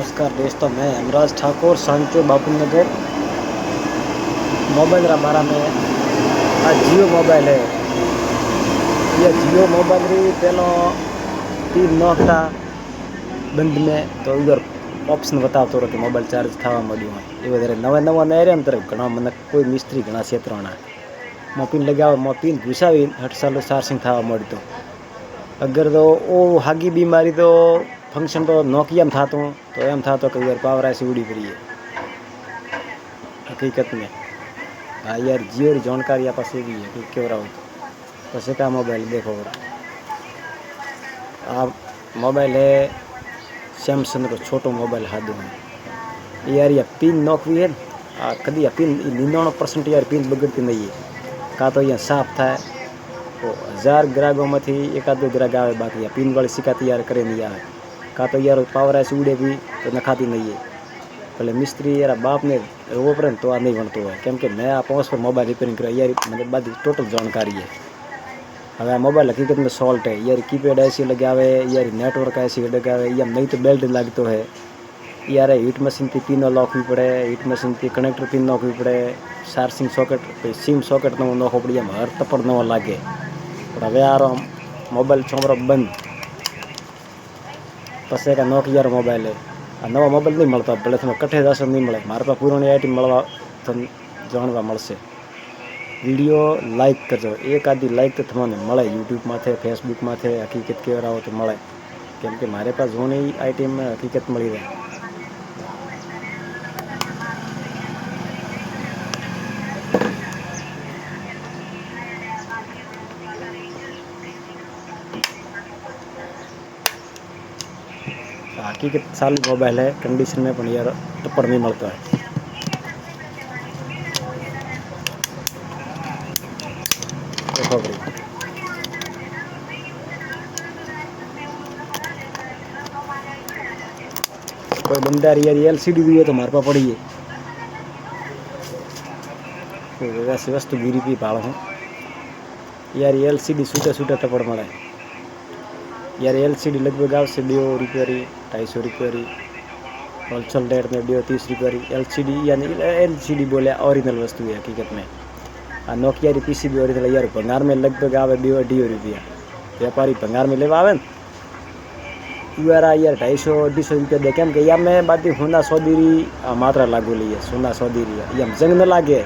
नमस्कार दोस्तों, मैं हेमराज ठाकुर सांचो बापू नगर मोबाइल बारा में आ जियो मोबाइल है। ये जियो मोबाइल री पहलो तीन नोकता बंद में तो इधर ऑप्शन बतावतो रहो कि मोबाइल चार्ज थवा मळ्यो है। ए वधारे नवा नवा नए रे अंतर घणा मन कोई मिस्त्री घणा क्षेत्रणा मोपीन लगावे मोपीन घुसावी 8 साल चार्जिंग थवा मळतो। अगर तो ओ हागी बीमारी तो फंक्शन तो नोकिया में थातो तो एम थातो कि यार पावर ऐसी उड़ी पड़ी है। हकीकत में हाँ यार जियो री जानकारी आप भी है कि क्यों रहो तो से का मोबाइल देखो आप मोबाइल है सैमसंग को छोटो मोबाइल हादो है यार। या पिन नोकवी है कभी या पिन 99% यार पिन बगड़ती नहीं है। का तो यहाँ साफ था तो 1000 ग्राहकों में थी एक आध ग्राहक आवे बाकी या पिन वाली शिकायत यार करे नहीं आवे। का तो यार पावर ऐसे उड़े भी तो नखाती नहीं है। भले मिस्त्री यार बाप ने रोवो पड़े तो आ नहीं बनतो है केम के मैं आ 5 पर मोबाइल रिपेयरिंग करा यार मतलब बात टोटल जानकारी है। હવે આ મોબાઈલ હકીકતમાં સોલ્ટ है यार। कीपैड ऐसी लगावे यार नेटवर्क ऐसी लगावे या नहीं तो बेल्ट लगतो है यार। हीट मशीन थी पिन नोखवी पड़े, हीट मशीन थी कनेक्टर पिन नोखवी पड़े, चार्जिंग सॉकेट सीम सॉकेट नवो नोखो पड़ी हर तपड़ नवो लागे। पर हवे आरो मोबाइल छोमरो बंद पसे का नोकिया रो मोबाइल है। आ नवा मोबाइल नहीं मळता भले तमे कठे जाशो नहीं मळे मारे पास पुरानी आईटी मळवा तो जाणवा मळशे। वीडियो लाइक करजो एक आधी लाइक तो थमने मळे यूट्यूब माथे फेसबुक माथे हकीकत के राहो तो मळे केम के मारे पास घणी आईटी में हकीकत मळी रहे। हकीकत साल मोबाइल है कंडीशन में पण यार टप्पड़ नहीं मळता है। देखो भाई कोई बंदा यार एलसीडी भी है तो मार पा पड़ी है कोई वैसी वस्तु गिरी भी भाड़ हूँ यार एलसीडी सूटे सूटे टपड़ मळे यार। एलसीडी लगभग आवशे 2 रुपया 250 रुपया होलसेल रेट में 230 रुपया एलसीडी यानी एलसीडी बोले ओरिजिनल वस्तु है हकीकत में। आ नोकिया री पीसीबी ओरिजिनल यार भंगार में लगभग आवे 2-2.5 रुपया। व्यापारी भंगार में लेवा आवे यार यार 250-250 रुपया दे केम के या मैं बाती होना सौदीरी मात्रा लागू ली है सोना सौदीरी या जंग न लागे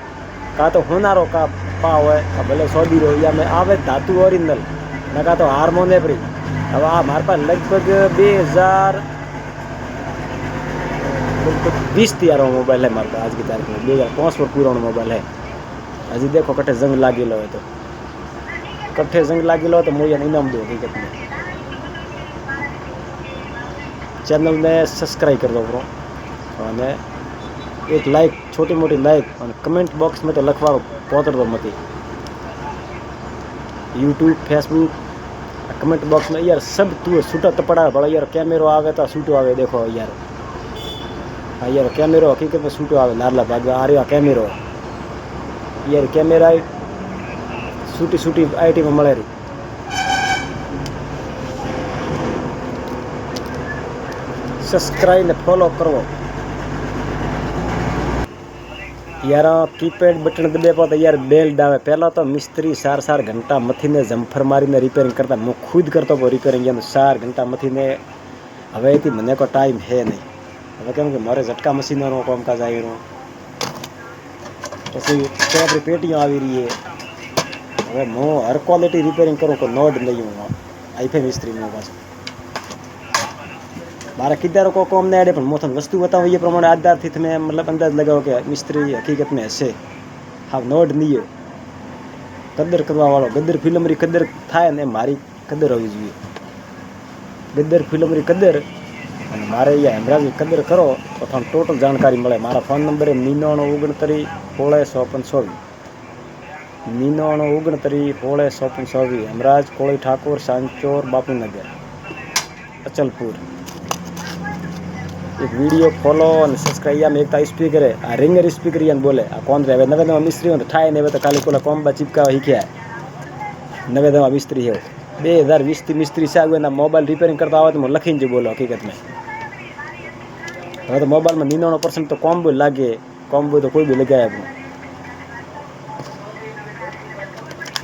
का तो होनारो का पाव है भले सौदी रो या मैं आवे धातु ओरिजिनल न का तो हारमोने पड़ी। अब आ मारे पास लगभग 2020 तैयार मोबाइल है मारे पास आज की तारीख में 2005 पर पुरानो मोबाइल है। अजी देखो कट्ठे जंग लागी लो है तो कट्ठे जंग लागी लो तो मुझे इनाम दो हकीकत में। चैनल ने सब्सक्राइब कर दो ब्रो और एक लाइक छोटी मोटी लाइक और कमेंट बॉक्स में तो लखवा पहुँचर दो मत। यूट्यूब फेसबुक कमेंट बॉक्स में यार सब तू सूटा तपड़ा बड़ा यार कैमरो आवे तो सूटो आवे देखो यार। हाँ यार कैमरो हकीकत में सूटो आवे नारला भाग आ रहा कैमरो यार कैमरा सूटी सूटी आईटी में मळे रही। सब्सक्राइब ने फॉलो करो यार। कीपैड बटन दबे पर यार बेल दावे पहला तो मिस्त्री 4 घंटा मथी ने जम्फर मारी ने रिपेयरिंग करता मैं खुद करता वो रिपेयरिंग या 4 घंटा मथी ने हवे थी मने को टाइम है नहीं। हवे केम के मारे झटका मशीन रो काम काज आई रो पछी कैमरे पेटियां आवी रही है। हवे मो हर क्वालिटी रिपेयरिंग करूँ को नोड नहीं हूँ आईफे मिस्त्री में पास मारा किधर को कम नहीं आड़े पर मोथन वस्तु बताओ ये प्रमाणे आधार थी तुम्हें मतलब अंदाज लगाओ कि मिस्त्री हकीकत में हसे हाँ नोड नहीं हो कदर करवा वालों गदर फिल्म री कदर थाय ने मारी कदर होवी જોઈએ। गदर फिल्म री कदर मारे या हेमराज की कदर करो तो थाने टोटल जानकारी मिले। मारा फोन नंबर है 9969 16 9969 16 हेमराज कोળી ठाकुर सांचोर बापू नगर अचलपुर। एक वीडियो फॉलो और सब्सक्राइब में एक स्पीकर है आ रिंगर स्पीकर यान बोले आ कौन रहे नवे नवा मिस्त्री हो ठाए ने तो खाली कोला कॉम्बा चिपका ही क्या नवे नवा मिस्त्री है 2020 मिस्त्री से आगे ना मोबाइल रिपेयरिंग करता आवे तो लखीन जो बोलो हकीकत में। હવે તો મોબાઈલમાં 99% તો કોમ્બો લાગે, કોમ્બો તો કોઈ બી લગાવે આપણે.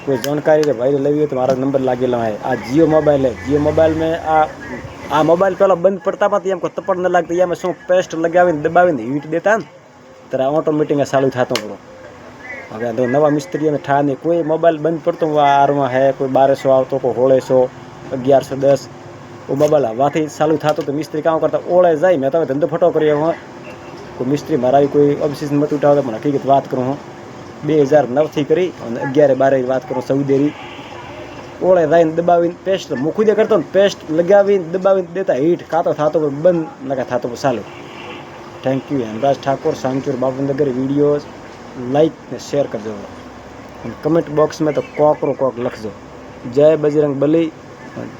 कोई जानकारी रे भाई लेवी हो तो मारा नंबर लागेला है. आ जियो मोबाइल है, जियो मोबाइल में आ मोबाइल पहला बंद पड़ता पाती हमको तपड़ न लगती, या में शू पेस्ट लगावीने दबावीने हीट देता ने ત્યારે ઓટોમેટિક ચાલુ થતો પૂરો. હવે તો નવા મિસ્ત્રીઓને ઠા નહીં, કોઈ મોબાઈલ બંધ પડતો આરમાં હે, કોઈ 1200 આવતો, કોઈ 1600, 1110 वो मोबाइल हवाથી ચાલુ થતો તો મિસ્ત્રી કામ કરતા ઓળે જાય. મેં તો ધંધો ફટો કર્યો હું, કોઈ મિસ્ત્રી મારા કોઈ ઓબ્સેશન મત ઉઠાવતા, પણ હકીકત વાત કરું હું 2009 થી કરી અને 11-12 વાત કરું સૌદેરી ઓળે જાય દબાવીને પેસ્ટ હું ખુદે કરતો ને, પેસ્ટ લગાવીને દબાવીને દેતા હીટ કાતો થતો બંધ નકા થતો ચાલુ. Thank you Hemraj Thakur Sanchore Babunagar. Videos like ने शेयर करजो, कमेंट बॉक्स में तो कॉक रो कॉक लखजो. जय बजरंग बली,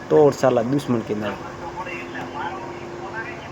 तोड़ साला दुश्मन के नाल.